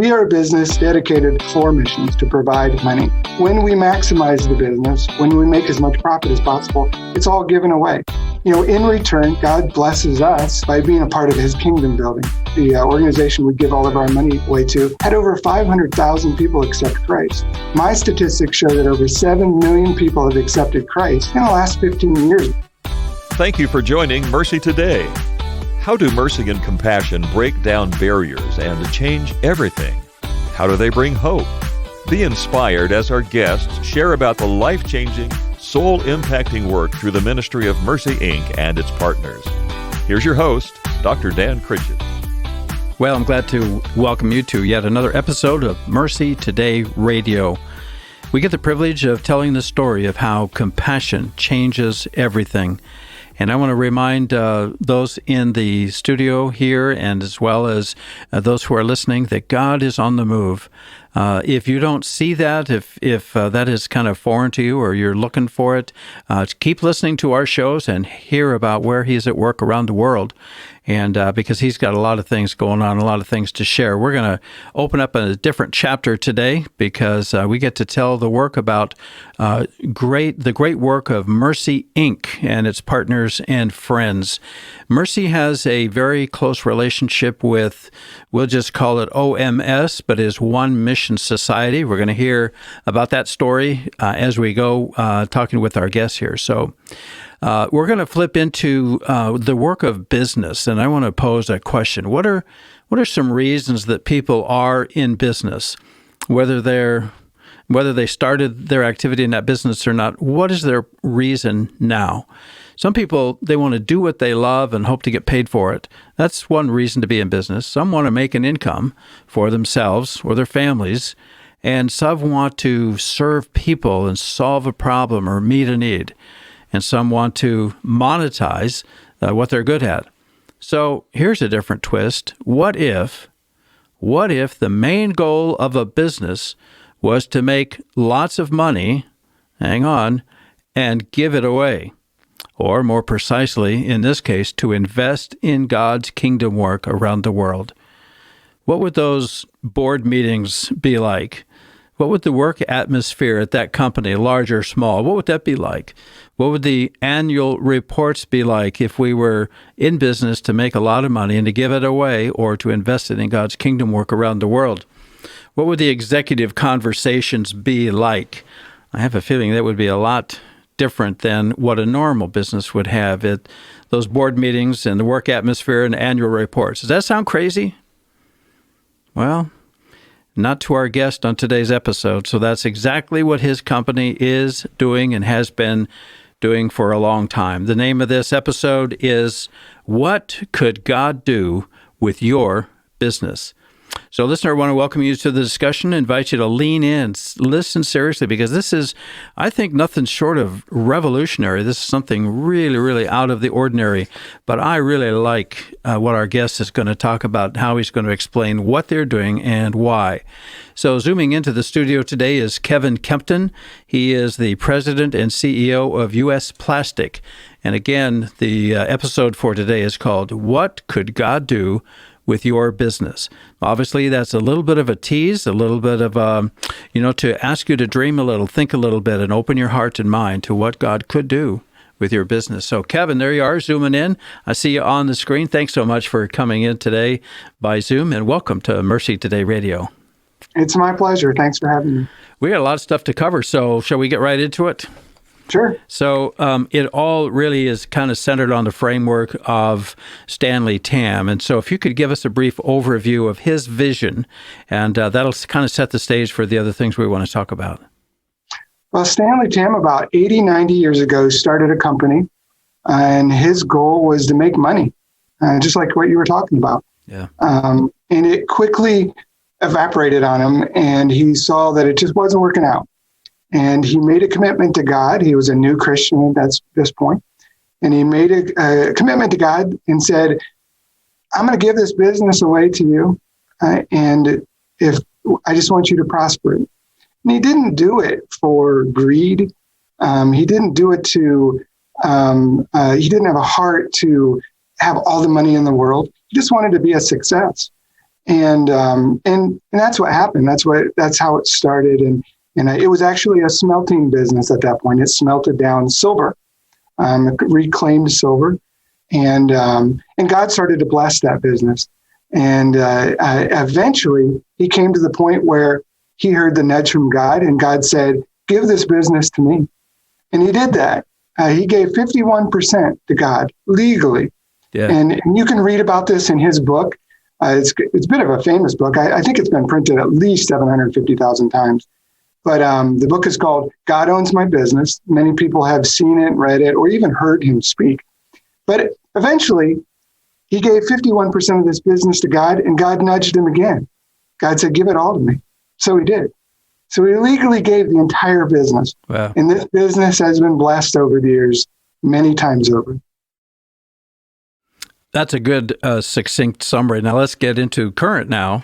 We are a business dedicated for missions to provide money. When we maximize the business, when we make as much profit as possible, it's all given away. In return, God blesses us by being a part of his kingdom building. The organization we give all of our money away to had over 500,000 people accept Christ. My statistics show that over 7 million people have accepted Christ in the last 15 years. Thank you for joining Mercy Today. How do mercy and compassion break down barriers and change everything? How do they bring hope? Be inspired as our guests share about the life-changing, soul-impacting work through the ministry of Mercy, Inc. and its partners. Here's your host, Dr. Dan Critchett. Well, I'm glad to welcome you to yet another episode of Mercy Today Radio. We get the privilege of telling the story of how compassion changes everything. And I want to remind those in the studio here and as well as those who are listening that God is on the move. If you don't see that, if that is kind of foreign to you or you're looking for it, keep listening to our shows and hear about where he's at work around the world. And because he's got a lot of things going on, a lot of things to share. We're going to open up a different chapter today because we get to tell the work about the great work of Mercy, Inc. and its partners and friends. Mercy has a very close relationship with, we'll just call it OMS, but is One Mission Society. We're going to hear about that story as we go talking with our guests here. So we're going to flip into the work of business, and I want to pose a question. What are some reasons that people are in business, whether they started their activity in that business or not? What is their reason now? Some people, they want to do what they love and hope to get paid for it. That's one reason to be in business. Some want to make an income for themselves or their families, and some want to serve people and solve a problem or meet a need. And some want to monetize what they're good at. So here's a different twist. What if the main goal of a business was to make lots of money, and give it away? Or more precisely, in this case, to invest in God's kingdom work around the world. What would those board meetings be like? What would the work atmosphere at that company, large or small, what would that be like? What would the annual reports be like if we were in business to make a lot of money and to give it away or to invest it in God's kingdom work around the world? What would the executive conversations be like? I have a feeling that would be a lot different than what a normal business would have at those board meetings and the work atmosphere and annual reports. Does that sound crazy? Well, not to our guest on today's episode. So that's exactly what his company is doing and has been doing for a long time. The name of this episode is What Could God Do with Your Business? So, listener, I want to welcome you to the discussion, invite you to lean in, listen seriously, because this is, I think, nothing short of revolutionary. This is something really, really out of the ordinary. But I really like what our guest is going to talk about, how he's going to explain what they're doing and why. So, zooming into the studio today is Kevin Kempton. He is the president and CEO of U.S. Plastic. And again, the episode for today is called What Could God Do with Your Business? Obviously, that's a little bit of a tease, a little bit of, to ask you to dream a little, think a little bit, and open your heart and mind to what God could do with your business. So, Kevin, there you are, zooming in. I see you on the screen. Thanks so much for coming in today by Zoom, and welcome to Mercy Today Radio. It's my pleasure. Thanks for having me. We got a lot of stuff to cover, so shall we get right into it? Sure. So it all really is kind of centered on the framework of Stanley Tam. And so if you could give us a brief overview of his vision, and that'll kind of set the stage for the other things we want to talk about. Well, Stanley Tam, about 80, 90 years ago, started a company, and his goal was to make money, just like what you were talking about. Yeah. And it quickly evaporated on him, and he saw that it just wasn't working out. And he made a commitment to God. He was a new Christian at this point. And he made a commitment to God and said, I'm going to give this business away to you. And if I just want you to prosper it. And he didn't do it for greed. He didn't do it to, he didn't have a heart to have all the money in the world. He just wanted to be a success. And that's what happened. That's how it started. And it was actually a smelting business at that point. It smelted down silver, reclaimed silver, and God started to bless that business. And eventually, he came to the point where he heard the nudge from God, and God said, "Give this business to me." And he did that. He gave 51% to God legally. Yeah. And you can read about this in his book. It's a bit of a famous book. I think it's been printed at least 750,000 times. But the book is called God Owns My Business. Many people have seen it, read it, or even heard him speak. But eventually, he gave 51% of this business to God, and God nudged him again. God said, "Give it all to me." So he did. So he legally gave the entire business. Wow. And this business has been blessed over the years, many times over. That's a good, succinct summary. Now let's get into current now.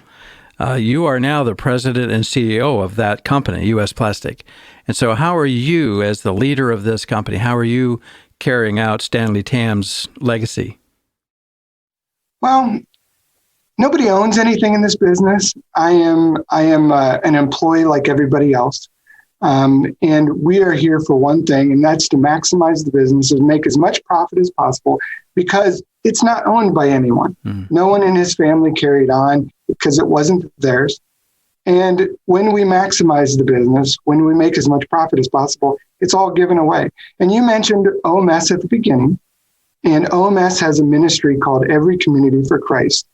You are now the president and CEO of that company, U.S. Plastic. And so how are you, as the leader of this company, how are you carrying out Stanley Tam's legacy? Well, nobody owns anything in this business. I am an employee like everybody else. And we are here for one thing, and that's to maximize the business and make as much profit as possible, because it's not owned by anyone. No one in his family carried on because it wasn't theirs. And when we maximize the business, when we make as much profit as possible, it's all given away. And you mentioned OMS at the beginning, and OMS has a ministry called Every Community for Christ.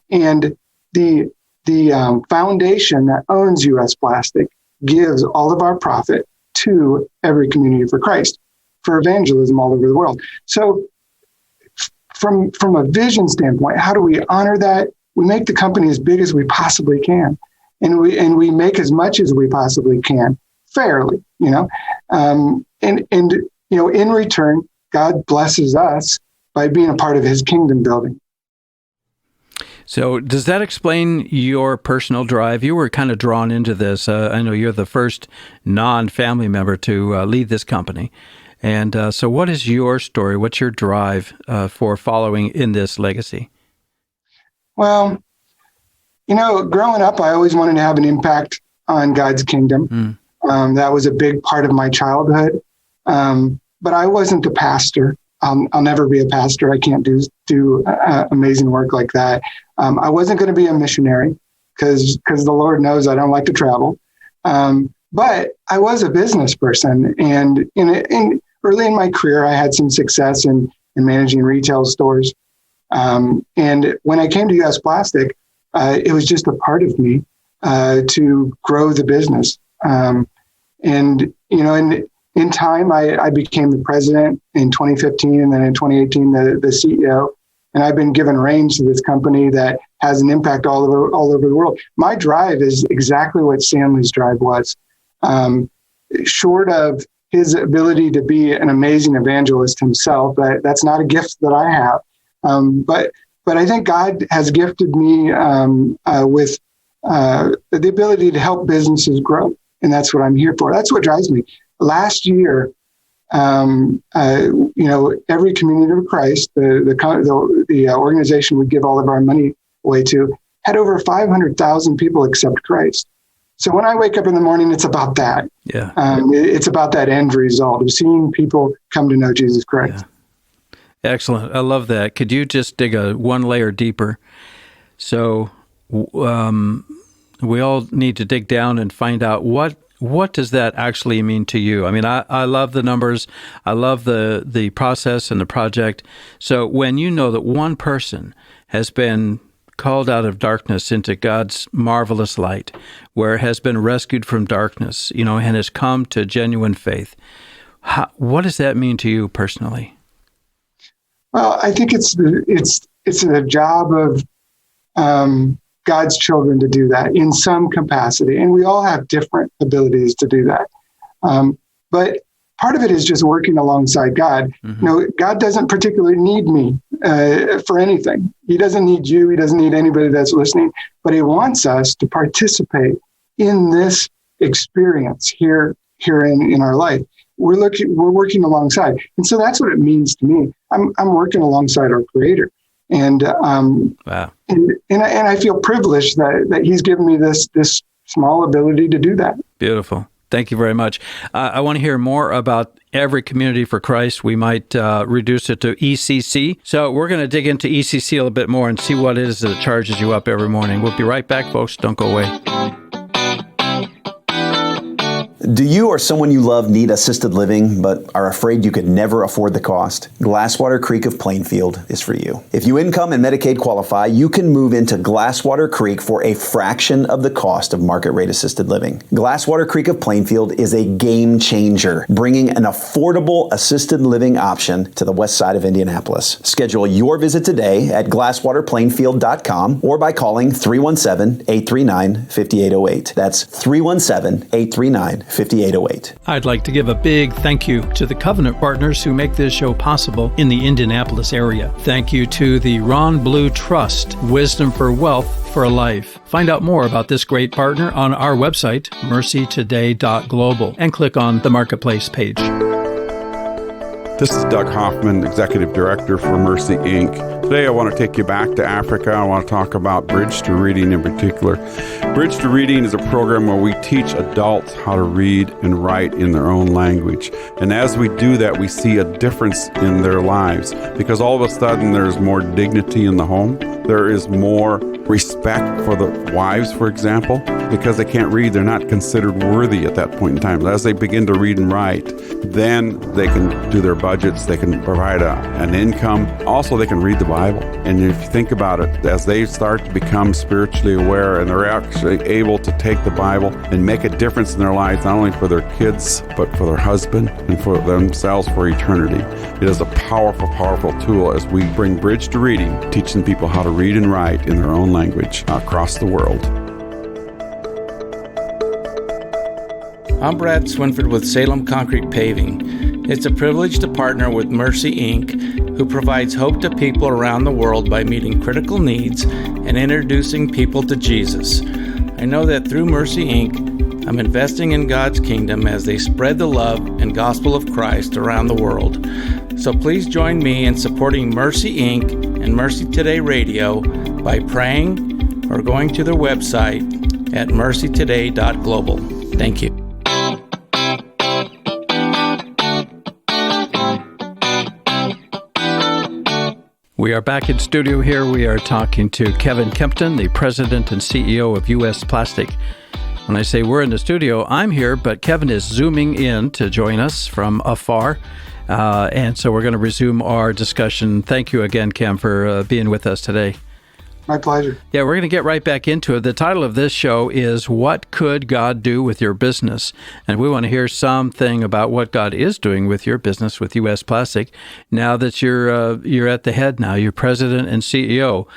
And the foundation that owns U.S. Plastic gives all of our profit to Every Community for Christ for evangelism all over the world. So from a vision standpoint, how do we honor that? We make the company as big as we possibly can, and we make as much as we possibly can fairly, and in return, God blesses us by being a part of his kingdom building. So does that explain your personal drive? You were kind of drawn into this. I know you're the first non-family member to lead this company. And so what is your story? What's your drive for following in this legacy? Well, growing up, I always wanted to have an impact on God's kingdom. That was a big part of my childhood. But I wasn't a pastor. I'll never be a pastor. I can't do amazing work like that. I wasn't going to be a missionary because the Lord knows I don't like to travel. But I was a business person. And early in my career, I had some success in managing retail stores. And when I came to U.S. Plastic, it was just a part of me to grow the business. In time, I became the president in 2015, and then in 2018, the CEO. And I've been given reins to this company that has an impact all over the world. My drive is exactly what Stanley's drive was. Short of his ability to be an amazing evangelist himself, that's not a gift that I have. But I think God has gifted me with the ability to help businesses grow. And that's what I'm here for. That's what drives me. Last year, Every Community of Christ, the organization we give all of our money away to, had over 500,000 people accept Christ. So when I wake up in the morning, it's about that. Yeah, it's about that end result of seeing people come to know Jesus Christ. Yeah. Excellent. I love that. Could you just dig one layer deeper? So we all need to dig down and find out what does that actually mean to you? I mean, I love the numbers. I love the process and the project. So when you know that one person has been called out of darkness into God's marvelous light, where has been rescued from darkness, and has come to genuine faith, what does that mean to you personally? Well, I think it's the job of God's children to do that in some capacity. And we all have different abilities to do that. But part of it is just working alongside God. Mm-hmm. God doesn't particularly need me for anything. He doesn't need you. He doesn't need anybody that's listening. But he wants us to participate in this experience here in our life. We're working alongside. And so that's what it means to me. I'm working alongside our Creator. And Wow. and I feel privileged that he's given me this small ability to do that. Beautiful. Thank you very much. I want to hear more about Every Community for Christ. We might reduce it to ECC. So we're going to dig into ECC a little bit more and see what it is that charges you up every morning. We'll be right back, folks. Don't go away. Do you or someone you love need assisted living but are afraid you could never afford the cost? Glasswater Creek of Plainfield is for you. If you income and Medicaid qualify, you can move into Glasswater Creek for a fraction of the cost of market rate assisted living. Glasswater Creek of Plainfield is a game changer, bringing an affordable assisted living option to the west side of Indianapolis. Schedule your visit today at glasswaterplainfield.com or by calling 317-839-5808. That's 317-839-5808. I'd like to give a big thank you to the Covenant partners who make this show possible in the Indianapolis area. Thank you to the Ron Blue Trust, Wisdom for Wealth for a Life. Find out more about this great partner on our website, MercyToday.global, and click on the Marketplace page. This is Doug Hoffman, Executive Director for Mercy, Inc. Today I want to take you back to Africa. I want to talk about Bridge to Reading in particular. Bridge to Reading is a program where we teach adults how to read and write in their own language. And as we do that, we see a difference in their lives because all of a sudden there's more dignity in the home. There is more respect for the wives, for example, because they can't read. They're not considered worthy at that point in time. But as they begin to read and write, then they can do their budgets. They can provide an income. Also, they can read the Bible. And if you think about it, as they start to become spiritually aware and they're actually able to take the Bible and make a difference in their lives, not only for their kids, but for their husband and for themselves for eternity. It is a powerful, powerful tool as we bring Bridge to Reading, teaching people how to read and write in their own language across the world. I'm Brad Swinford with Salem Concrete Paving. It's a privilege to partner with Mercy, Inc., who provides hope to people around the world by meeting critical needs and introducing people to Jesus. I know that through Mercy, Inc., I'm investing in God's kingdom as they spread the love and gospel of Christ around the world. So please join me in supporting Mercy, Inc. and Mercy Today Radio by praying or going to their website at MercyToday.global. Thank you. We are back in studio here. We are talking to Kevin Kempton, the president and CEO of U.S. Plastic. When I say we're in the studio, I'm here, but Kevin is zooming in to join us from afar. And so we're going to resume our discussion. Thank you again, Kem, for being with us today. My pleasure. Yeah, we're going to get right back into it. The title of this show is What Could God Do with Your Business? And we want to hear something about what God is doing with your business with U.S. Plastic now that you're at the head now. You're president and CEO,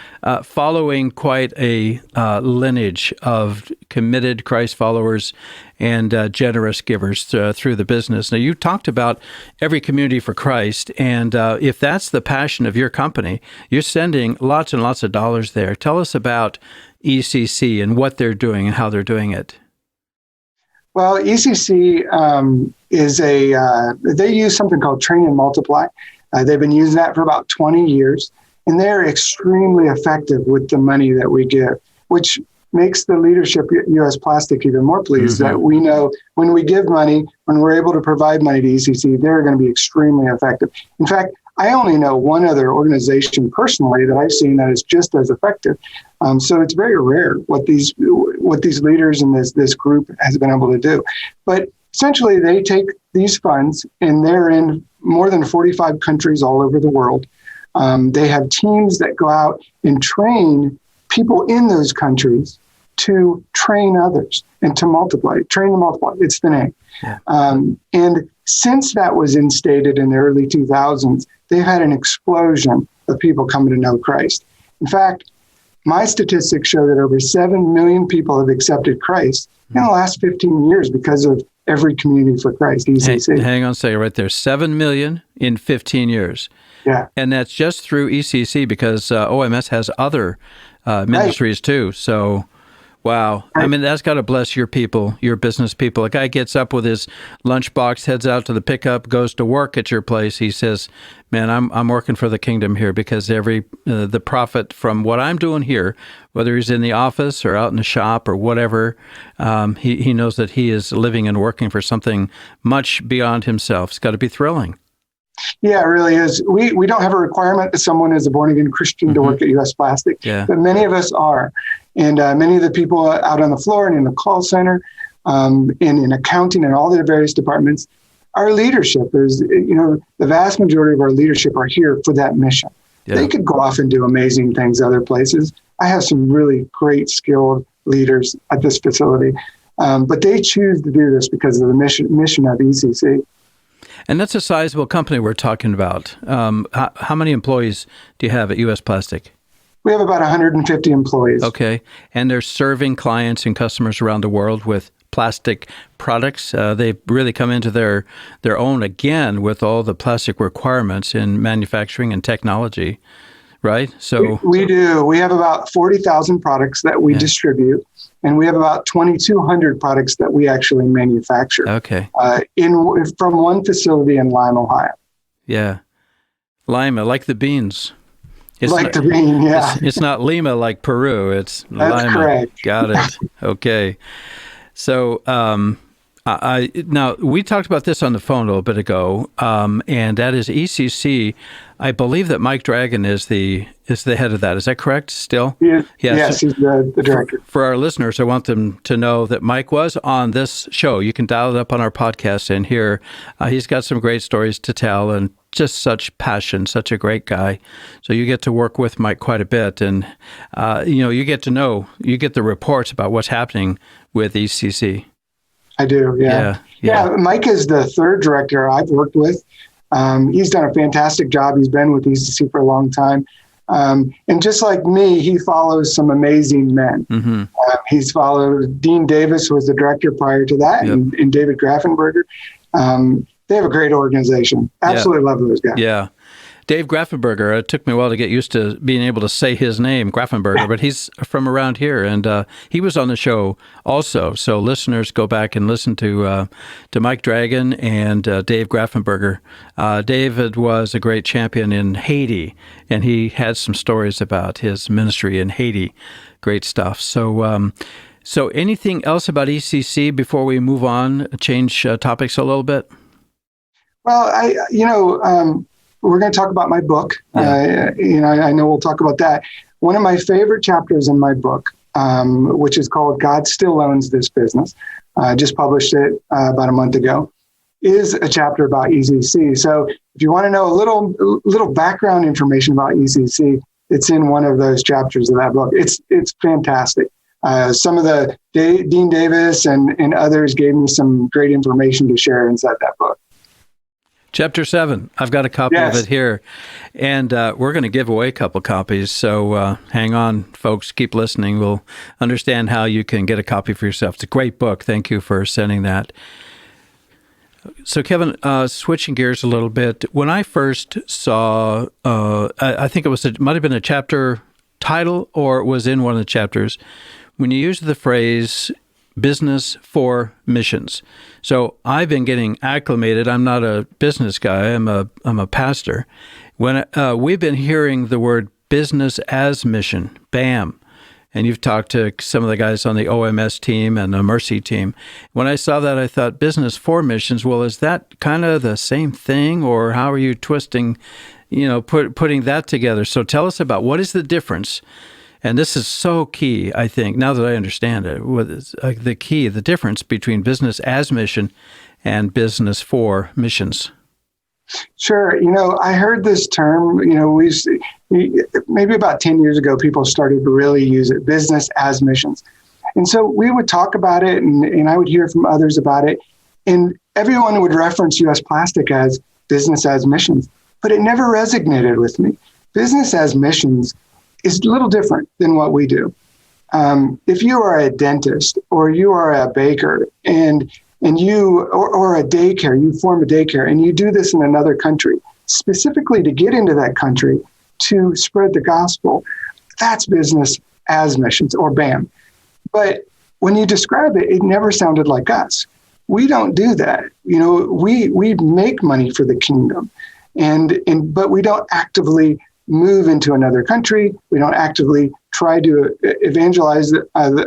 following quite a lineage of committed Christ followers and generous givers through the business. Now, you talked about Every Community for Christ, and if that's the passion of your company, you're sending lots and lots of dollars there. Tell us about ECC and what they're doing and how they're doing it. Well, ECC is they use something called Train and Multiply. They've been using that for about 20 years, and they're extremely effective with the money that we give, which makes the leadership at U.S. Plastic even more pleased that we know when we give money, when we're able to provide money to ECC, they're going to be extremely effective. In fact, I only know one other organization personally that I've seen that is just as effective. So it's very rare what these leaders in this group has been able to do. But essentially, they take these funds and they're in more than 45 countries all over the world. They have teams that go out and train people in those countries to train others and to multiply. Train and multiply. It's the name. Yeah. And since that was instated in the early 2000s, they've had an explosion of people coming to know Christ. In fact, my statistics show that over 7 million people have accepted Christ in the last 15 years because of Every Community for Christ, ECC. Hang on a second right there. 7 million in 15 years. Yeah. And that's just through ECC because OMS has other ministries too. So Wow. I mean, that's got to bless your people, your business people. A guy gets up with his lunchbox, heads out to the pickup, goes to work at your place. He says, man, I'm working for the kingdom here because the profit from what I'm doing here, whether he's in the office or out in the shop or whatever, he knows that he is living and working for something much beyond himself. It's got to be thrilling. Yeah, it really is. We don't have a requirement that someone is a born-again Christian to work at U.S. Plastic, but many of us are. And many of the people out on the floor and in the call center, in accounting and all the various departments, our leadership is, the vast majority of our leadership are here for that mission. Yeah. They could go off and do amazing things other places. I have some really great skilled leaders at this facility, but they choose to do this because of the mission of ECC. And that's a sizable company we're talking about. How many employees do you have at U.S. Plastic? We have about 150 employees. Okay. And they're serving clients and customers around the world with plastic products. They've really come into their own again with all the plastic requirements in manufacturing and technology, right? So we do. We have about 40,000 products that we distribute, and we have about 2,200 products that we actually manufacture. Okay. From one facility in Lima, Ohio. Yeah. Lima, like the beans. It's like the bean, yeah. It's not Lima like Peru. It's That's Lima. Correct. Got it. Okay. So now we talked about this on the phone a little bit ago, and that is ECC. I believe that Mike Dragon is the head of that. Is that correct? Still? Yes, he's the director. For our listeners, I want them to know that Mike was on this show. You can dial it up on our podcast and hear. He's got some great stories to tell and just such passion, such a great guy. So you get to work with Mike quite a bit, and you get the reports about what's happening with ECC. I do, yeah. Mike is the third director I've worked with. He's done a fantastic job. He's been with ECC for a long time. And just like me, he follows some amazing men. Mm-hmm. He's followed Dean Davis, who was the director prior to that, and David Grafenberger. They have a great organization. Absolutely love those guys. Yeah. Dave Grafenberger, it took me a while to get used to being able to say his name, Grafenberger, but he's from around here, and he was on the show also. So listeners, go back and listen to Mike Dragon and Dave Grafenberger. David was a great champion in Haiti, and he had some stories about his ministry in Haiti. Great stuff. So anything else about ECC before we move on, change topics a little bit? Well, we're going to talk about my book. I know we'll talk about that. One of my favorite chapters in my book, which is called God Still Owns This Business, just published it about a month ago, is a chapter about ECC. So if you want to know a little background information about ECC, it's in one of those chapters of that book. It's fantastic. Some of the Dean Davis and others gave me some great information to share inside that book. Chapter 7. I've got a copy of it here, and we're going to give away a couple copies, so hang on, folks. Keep listening. We'll understand how you can get a copy for yourself. It's a great book. Thank you for sending that. So, Kevin, switching gears a little bit, when I first saw, I think it might have been a chapter title, or it was in one of the chapters, when you used the phrase business for missions. So I've been getting acclimated. I'm not a business guy. I'm a pastor. When we've been hearing the word business as mission, BAM, and you've talked to some of the guys on the OMS team and the Mercy team. When I saw that, I thought business for missions. Well, is that kind of the same thing, or how are you twisting, putting that together? So tell us about what is the difference. And this is so key, I think, now that I understand it, the difference between business as mission and business for missions. Sure. I heard this term, maybe about 10 years ago, people started to really use it, business as missions. And so we would talk about it, and I would hear from others about it, and everyone would reference U.S. Plastic as business as missions, but it never resonated with me. Business as missions is a little different than what we do. If you are a dentist or you are a baker and you or a daycare, you form a daycare and you do this in another country, specifically to get into that country to spread the gospel, that's business as missions, or BAM. But when you describe it, it never sounded like us. We don't do that. We make money for the kingdom, but we don't actively move into another country. We don't actively try to evangelize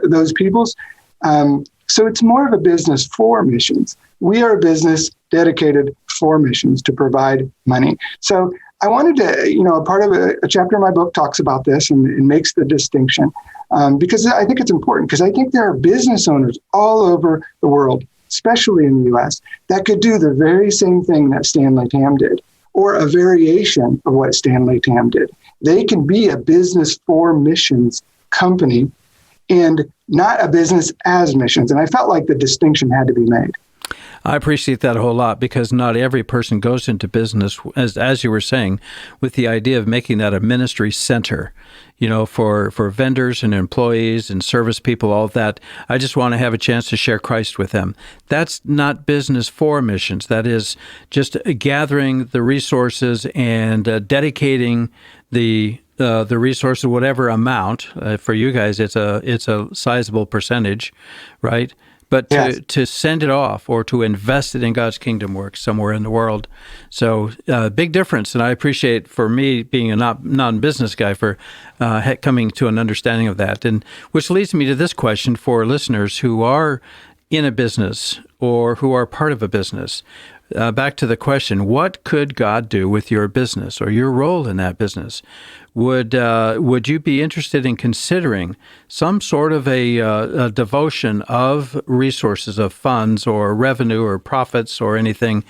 those peoples. So it's more of a business for missions. We are a business dedicated for missions to provide money. So I wanted to, a part of a chapter in my book talks about this and makes the distinction because I think it's important, because I think there are business owners all over the world, especially in the U.S., that could do the very same thing that Stanley Tam did, or a variation of what Stanley Tam did. They can be a business for missions company and not a business as missions. And I felt like the distinction had to be made. I appreciate that a whole lot, because not every person goes into business, as you were saying, with the idea of making that a ministry center, for vendors and employees and service people, all of that. I just want to have a chance to share Christ with them. That's not business for missions. That is just gathering the resources and dedicating the resources, whatever amount. For you guys, it's a sizable percentage, right? But to send it off or to invest it in God's kingdom work somewhere in the world. So big difference. And I appreciate, for me, being a non-business guy, for coming to an understanding of that. And which leads me to this question for listeners who are in a business or who are part of a business. Back to the question, what could God do with your business or your role in that business? Would you be interested in considering some sort of a devotion of resources, of funds or revenue or profits or anything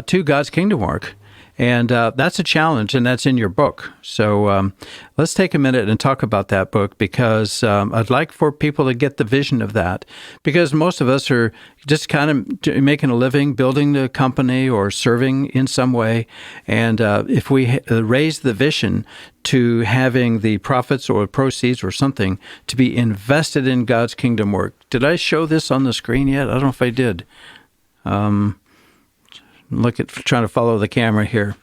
to God's kingdom work? And that's a challenge, and that's in your book. So let's take a minute and talk about that book, because I'd like for people to get the vision of that, because most of us are just kind of making a living, building the company or serving in some way. And if we raise the vision to having the profits or proceeds or something to be invested in God's kingdom work. Did I show this on the screen yet? I don't know if I did. Trying to follow the camera here.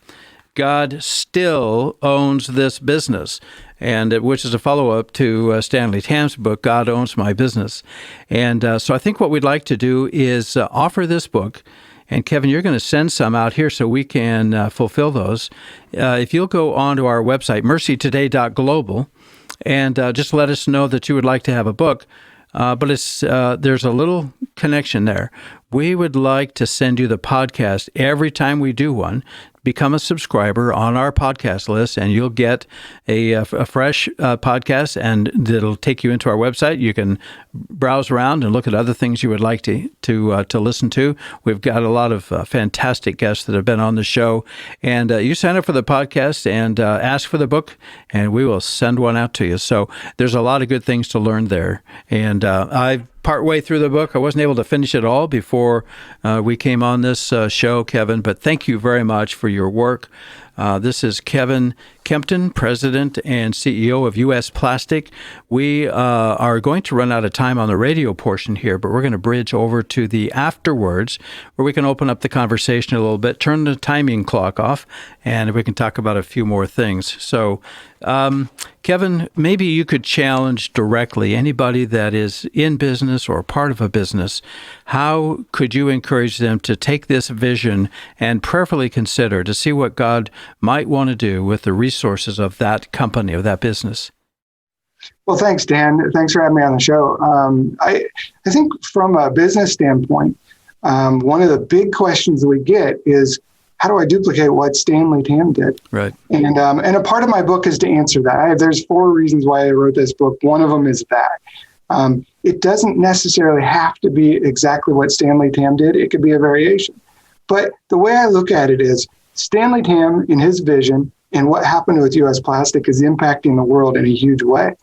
God still owns this business, and which is a follow-up to Stanley Tam's book, God Owns My Business. And so I think what we'd like to do is offer this book. And Kevin, you're going to send some out here so we can fulfill those. If you'll go on to our website, MercyToday.global, and just let us know that you would like to have a book. But there's a little connection there. We would like to send you the podcast every time we do one. Become a subscriber on our podcast list, and you'll get a fresh podcast, and it'll take you into our website. You can browse around and look at other things you would like to listen to. We've got a lot of fantastic guests that have been on the show, and you sign up for the podcast and ask for the book, and we will send one out to you. So there's a lot of good things to learn there, and I've partway through the book. I wasn't able to finish it all before we came on this show, Kevin, but thank you very much for your work. This is Kevin Kempton, President and CEO of U.S. Plastic. We are going to run out of time on the radio portion here, but we're going to bridge over to the AfterWords, where we can open up the conversation a little bit, turn the timing clock off, and we can talk about a few more things. So, Kevin, maybe you could challenge directly anybody that is in business or part of a business. How could you encourage them to take this vision and prayerfully consider to see what God might want to do with the resources of that company, of that business? Well, thanks, Dan. Thanks for having me on the show. I think from a business standpoint, one of the big questions that we get is, how do I duplicate what Stanley Tam did? Right. And a part of my book is to answer that. There's 4 reasons why I wrote this book. One of them is that. It doesn't necessarily have to be exactly what Stanley Tam did. It could be a variation. But the way I look at it is, Stanley Tam, in his vision, and what happened with U.S. Plastic is impacting the world in a huge way.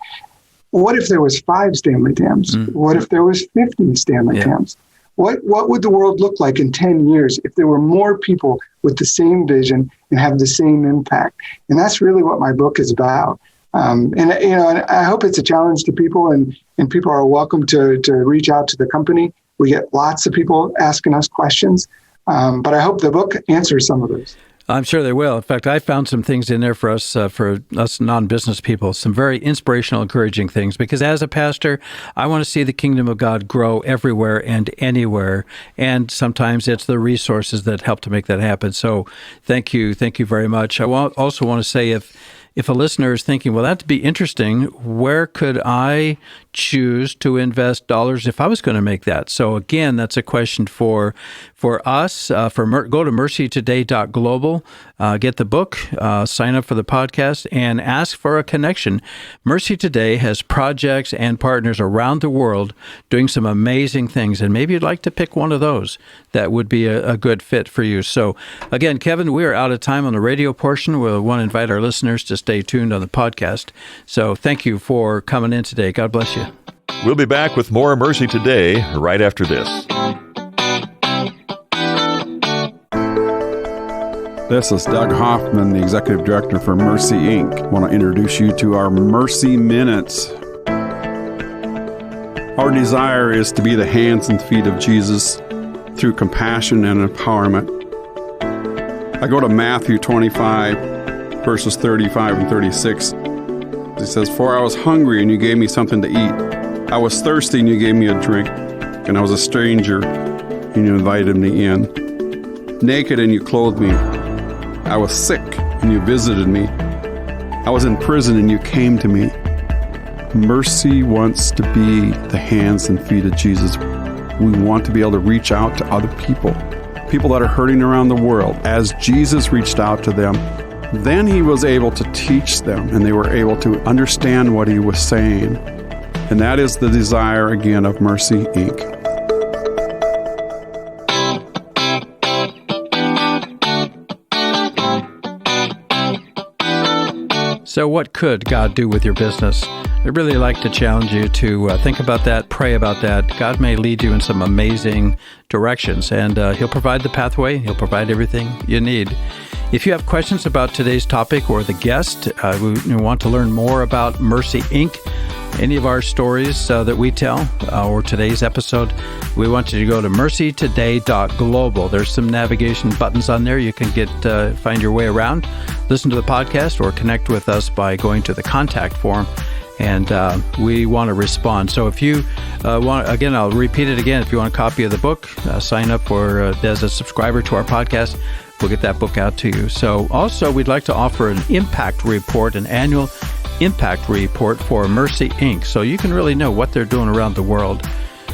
What if there was 5 Stanley Tams? What if there was 50 Stanley Tams? What would the world look like in 10 years if there were more people with the same vision and have the same impact? And that's really what my book is about. And I hope it's a challenge to people, and people are welcome to reach out to the company. We get lots of people asking us questions, but I hope the book answers some of those. I'm sure they will. In fact, I found some things in there for us non-business people, some very inspirational, encouraging things, because as a pastor, I want to see the kingdom of God grow everywhere and anywhere, and sometimes it's the resources that help to make that happen. So thank you very much. I also want to say if a listener is thinking, well, that'd be interesting, where could I choose to invest dollars if I was going to make that? So again, that's a question for us. Go to MercyToday.global, get the book, sign up for the podcast, and ask for a connection. Mercy Today has projects and partners around the world doing some amazing things, and maybe you'd like to pick one of those that would be a good fit for you. So again, Kevin, we are out of time on the radio portion. We'll want to invite our listeners to stay tuned on the podcast. So thank you for coming in today. God bless you. We'll be back with more Mercy Today right after this. This is Doug Hoffman, the Executive Director for Mercy, Inc. I want to introduce you to our Mercy Minutes. Our desire is to be the hands and feet of Jesus through compassion and empowerment. I go to Matthew 25, verses 35 and 36. It says, "For I was hungry, and you gave me something to eat. I was thirsty, and you gave me a drink. And I was a stranger, and you invited me in. Naked, and you clothed me. I was sick, and you visited me. I was in prison, and you came to me." Mercy wants to be the hands and feet of Jesus. We want to be able to reach out to other people that are hurting around the world. As Jesus reached out to them, then he was able to teach them, and they were able to understand what he was saying. And that is the desire, again, of Mercy, Inc. So what could God do with your business? I'd really like to challenge you to think about that, pray about that. God may lead you in some amazing directions, and he'll provide the pathway. He'll provide everything you need. If you have questions about today's topic or the guest, we want to learn more about Mercy, Inc., any of our stories that we tell, or today's episode, we want you to go to MercyToday.global. There's some navigation buttons on there. You can find your way around, listen to the podcast, or connect with us by going to the contact form. And we want to respond. So if you want, again, I'll repeat it again. If you want a copy of the book, sign up as a subscriber to our podcast. We'll get that book out to you. So also, we'd like to offer an impact report, an annual impact report for Mercy, Inc., so you can really know what they're doing around the world.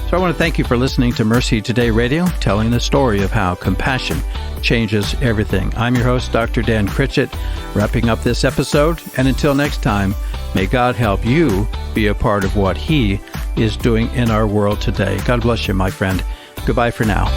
So I want to thank you for listening to Mercy Today Radio, telling the story of how compassion changes everything. I'm your host, Dr. Dan Critchett, wrapping up this episode. And until next time, may God help you be a part of what he is doing in our world today. God bless you, my friend. Goodbye for now.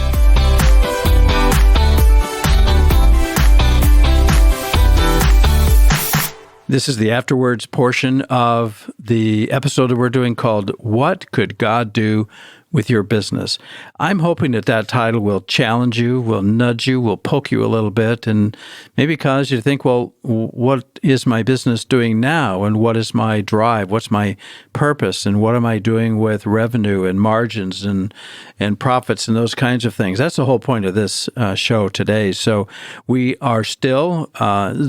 This is the AfterWords portion of the episode that we're doing called What Could God Do with Your Business? I'm hoping that title will challenge you, will nudge you, will poke you a little bit, and maybe cause you to think, well, what is my business doing now? And what is my drive? What's my purpose? And what am I doing with revenue and margins and profits and those kinds of things? That's the whole point of this show today. So we are still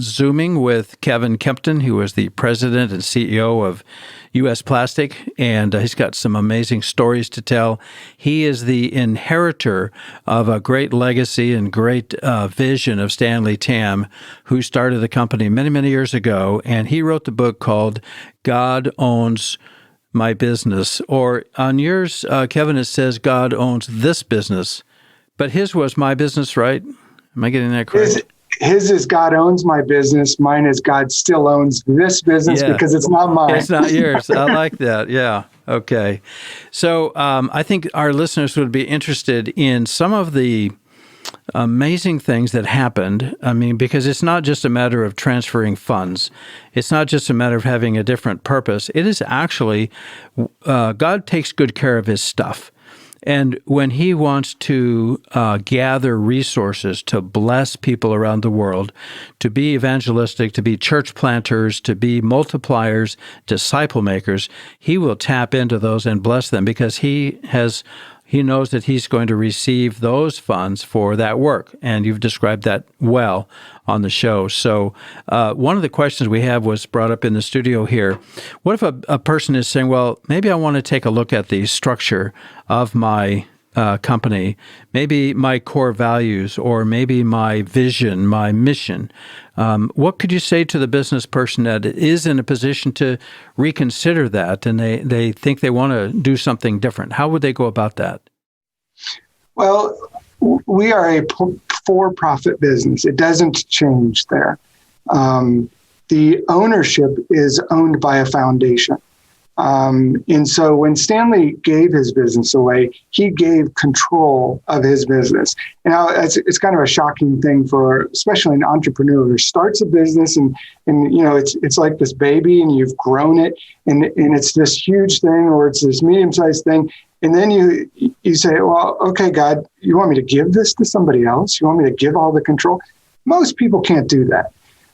Zooming with Kevin Kempton, who is the president and CEO of U.S. Plastic, and he's got some amazing stories to tell. He is the inheritor of a great legacy and great vision of Stanley Tam, who started the company many, many years ago, and he wrote the book called God Owns My Business. Or on yours, Kevin, it says God owns this business, but his was my business, right? Am I getting that correct? His is God owns my business. Mine is God still owns this business because it's not mine. It's not yours. I like that. Yeah. Okay. So I think our listeners would be interested in some of the amazing things that happened. I mean, because it's not just a matter of transferring funds. It's not just a matter of having a different purpose. It is actually, God takes good care of his stuff. And when he wants to gather resources to bless people around the world, to be evangelistic, to be church planters, to be multipliers, disciple makers, he will tap into those and bless them because he has he knows that he's going to receive those funds for that work. And you've described that well on the show. So one of the questions we have was brought up in the studio here. What if a person is saying, well, maybe I want to take a look at the structure of my company, maybe my core values, or maybe my vision, my mission. What could you say to the business person that is in a position to reconsider that and they think they want to do something different? How would they go about that? Well, we are a for-profit business. It doesn't change there. The ownership is owned by a foundation. And so when Stanley gave his business away, he gave control of his business. Now, it's kind of a shocking thing for especially an entrepreneur who starts a business and it's like this baby and you've grown it and it's this huge thing or it's this medium-sized thing. And then you say, well, okay, God, you want me to give this to somebody else? You want me to give all the control? Most people can't do that.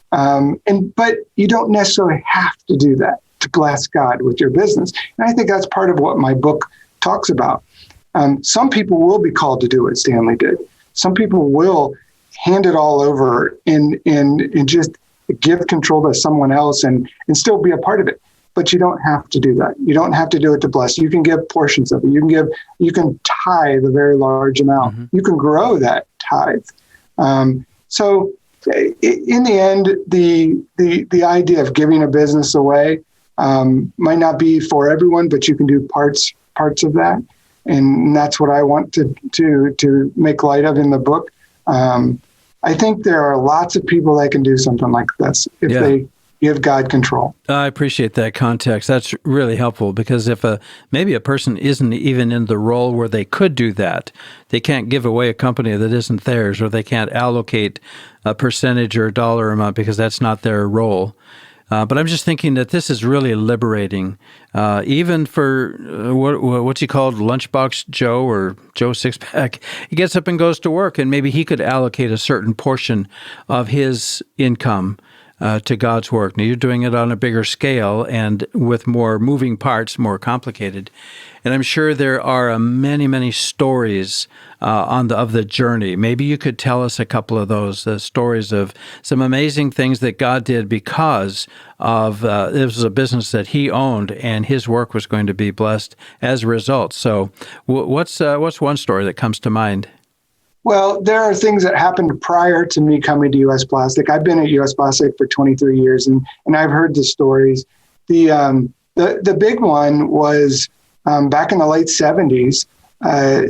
But you don't necessarily have to do that to bless God with your business. And I think that's part of what my book talks about. Some people will be called to do what Stanley did. Some people will hand it all over and just give control to someone else and still be a part of it. But you don't have to do that. You don't have to do it to bless. You can give portions of it. You can tithe a very large amount. Mm-hmm. You can grow that tithe. So in the end, the idea of giving a business away might not be for everyone, but you can do parts of that. And that's what I want to make light of in the book. I think there are lots of people that can do something like this if they give God control. I appreciate that context. That's really helpful because if maybe a person isn't even in the role where they could do that, they can't give away a company that isn't theirs, or they can't allocate a percentage or a dollar amount because that's not their role. But I'm just thinking that this is really liberating, even for what's he called, Lunchbox Joe or Joe Sixpack. He gets up and goes to work, and maybe he could allocate a certain portion of his income to God's work. Now, you're doing it on a bigger scale and with more moving parts, more complicated. And I'm sure there are many, many stories of the journey. Maybe you could tell us a couple of those stories of some amazing things that God did because of this was a business that he owned and his work was going to be blessed as a result. So what's one story that comes to mind? Well, there are things that happened prior to me coming to U.S. Plastic. I've been at U.S. Plastic for 23 years, and I've heard the stories. The big one was back in the late 70s.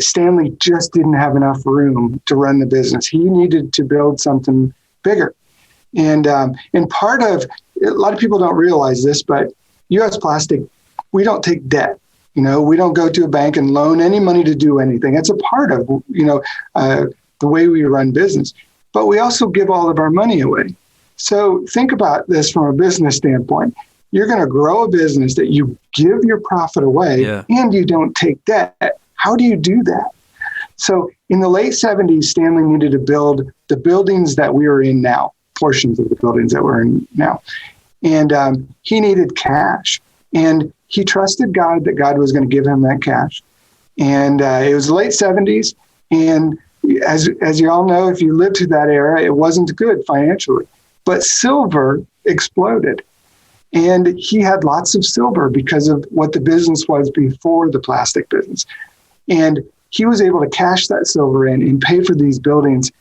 Stanley just didn't have enough room to run the business. He needed to build something bigger, and part of a lot of people don't realize this, but U.S. Plastic, we don't take debt. We don't go to a bank and loan any money to do anything. It's a part of, the way we run business. But we also give all of our money away. So think about this from a business standpoint. You're going to grow a business that you give your profit away and you don't take debt. How do you do that? So in the late 70s, Stanley needed to build the buildings that we are in now, portions of the buildings that we're in now. And he needed cash. And he trusted God that God was going to give him that cash. And it was the late 70s. And as you all know, if you lived through that era, it wasn't good financially. But silver exploded. And he had lots of silver because of what the business was before the plastic business. And he was able to cash that silver in and pay for these buildings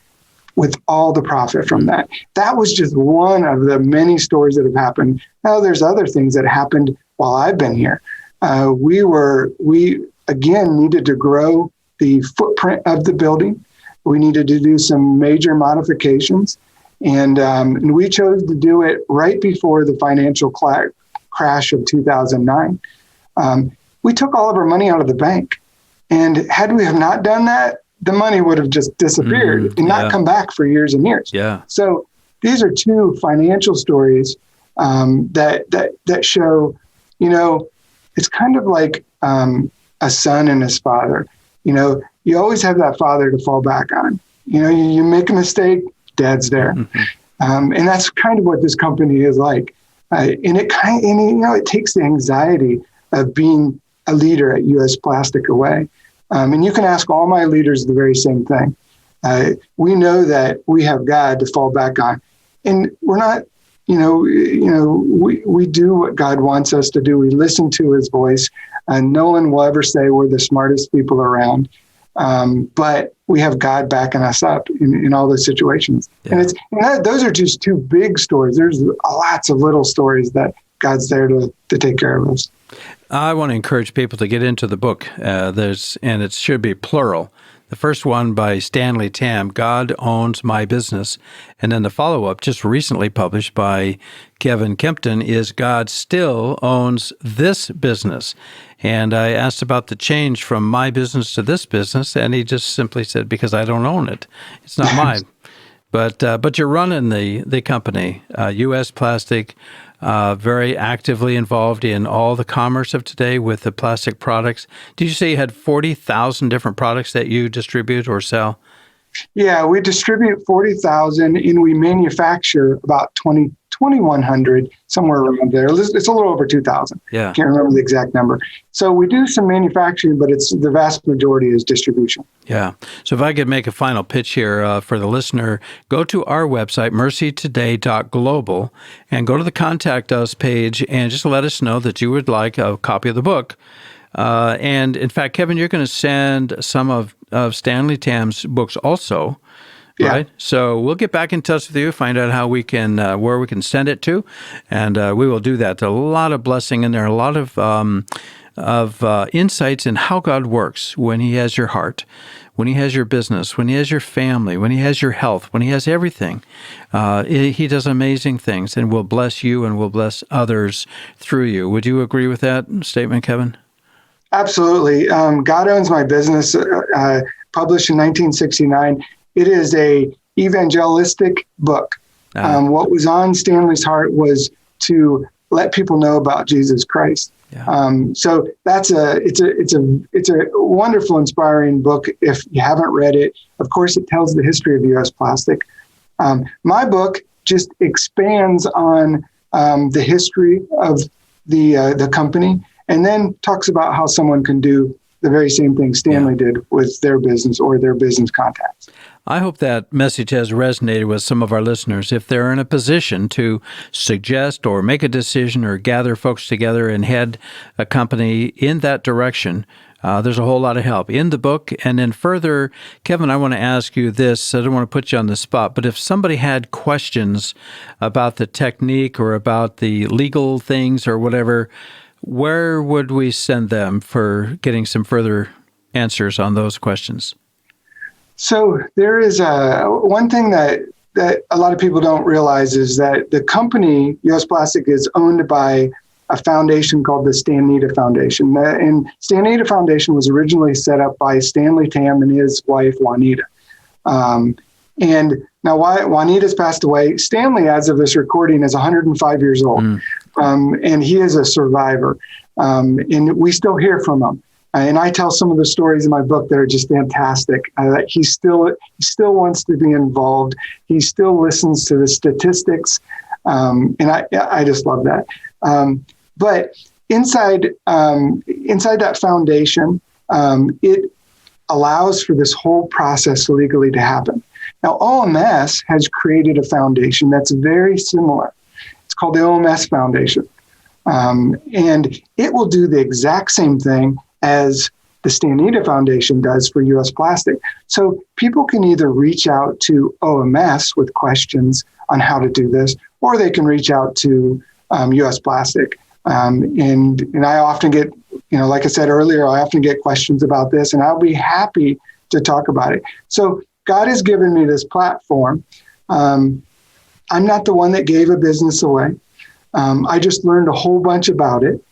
with all the profit from that. That was just one of the many stories that have happened. Now, there's other things that happened while I've been here. We again needed to grow the footprint of the building. We needed to do some major modifications. And we chose to do it right before the financial crash of 2009. We took all of our money out of the bank. And had we have not done that, the money would have just disappeared and not come back for years and years. Yeah. So these are two financial stories that show, it's kind of like a son and his father. You always have that father to fall back on. You make a mistake, dad's there. And that's kind of what this company is like. And it takes the anxiety of being a leader at U.S. Plastic away. And you can ask all my leaders the very same thing. We know that we have God to fall back on, and we're not. We do what God wants us to do. We listen to His voice, and no one will ever say we're the smartest people around. But we have God backing us up in all those situations. Yeah. And those are just two big stories. There's lots of little stories that God's there to take care of us. I want to encourage people to get into the book. And it should be plural. The first one by Stanley Tam, God Owns My Business. And then the follow-up, just recently published by Kevin Kempton, is God Still Owns This Business. And I asked about the change from my business to this business, and he just simply said, because I don't own it. It's not mine. But you're running the company, U.S. Plastic, very actively involved in all the commerce of today with the plastic products. Did you say you had 40,000 different products that you distribute or sell? Yeah, we distribute 40,000 and we manufacture about 2,100, somewhere around there. It's a little over 2,000. Yeah. Can't remember the exact number. So we do some manufacturing, but the vast majority is distribution. Yeah. So if I could make a final pitch here for the listener, go to our website, MercyToday.global, and go to the Contact Us page and just let us know that you would like a copy of the book. And in fact, Kevin, you're going to send some of Stanley Tam's books also, right? Yeah. So we'll get back in touch with you, find out how we can, where we can send it to, and we will do that. There's a lot of blessing in there, a lot of insights in how God works when He has your heart, when He has your business, when He has your family, when He has your health, when He has everything. He does amazing things and will bless you and will bless others through you. Would you agree with that statement, Kevin? Absolutely. God Owns My Business, published in 1969. It is a evangelistic book. What was on Stanley's heart was to let people know about Jesus Christ. Yeah. So it's a wonderful, inspiring book. If you haven't read it, of course, it tells the history of U.S. Plastic. My book just expands on the history of the company, and then talks about how someone can do the very same thing Stanley did with their business or their business contacts. I hope that message has resonated with some of our listeners. If they're in a position to suggest or make a decision or gather folks together and head a company in that direction, there's a whole lot of help in the book. And then further, Kevin, I want to ask you this. I don't want to put you on the spot, but if somebody had questions about the technique or about the legal things or whatever, where would we send them for getting some further answers on those questions? So there is one thing that a lot of people don't realize is that the company, U.S. Plastic, is owned by a foundation called the Stanita Foundation. And Stanita Foundation was originally set up by Stanley Tam and his wife, Juanita. And now Juanita's passed away. Stanley, as of this recording, is 105 years old. And he is a survivor. And we still hear from him. And I tell some of the stories in my book that are just fantastic. He still wants to be involved. He still listens to the statistics. And I just love that. But inside that foundation, it allows for this whole process legally to happen. Now, OMS has created a foundation that's very similar. It's called the OMS Foundation. And it will do the exact same thing as the Stanita Foundation does for U.S. Plastic. So people can either reach out to OMS with questions on how to do this, or they can reach out to U.S. Plastic. And I often get, like I said earlier, I often get questions about this, and I'll be happy to talk about it. So God has given me this platform. I'm not the one that gave a business away. I just learned a whole bunch about it,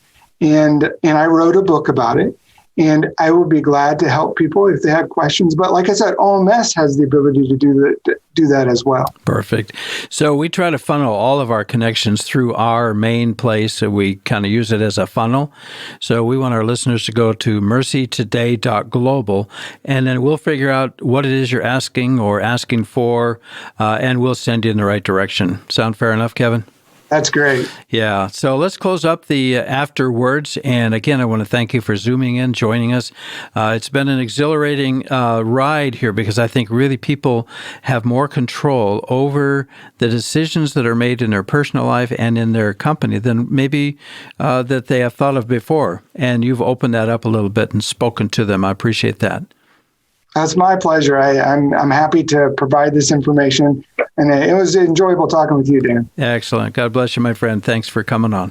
and I wrote a book about it. And I would be glad to help people if they have questions. But like I said, OMS has the ability to do that as well. Perfect. So we try to funnel all of our connections through our main place. So we kind of use it as a funnel. So we want our listeners to go to MercyToday.global, and then we'll figure out what it is you're asking or asking for, and we'll send you in the right direction. Sound fair enough, Kevin? That's great. Yeah. So let's close up the AfterWords. And again, I want to thank you for zooming in, joining us. It's been an exhilarating ride here because I think really people have more control over the decisions that are made in their personal life and in their company than maybe that they have thought of before. And you've opened that up a little bit and spoken to them. I appreciate that. That's my pleasure. I'm happy to provide this information, and it was enjoyable talking with you, Dan. Excellent. God bless you, my friend. Thanks for coming on.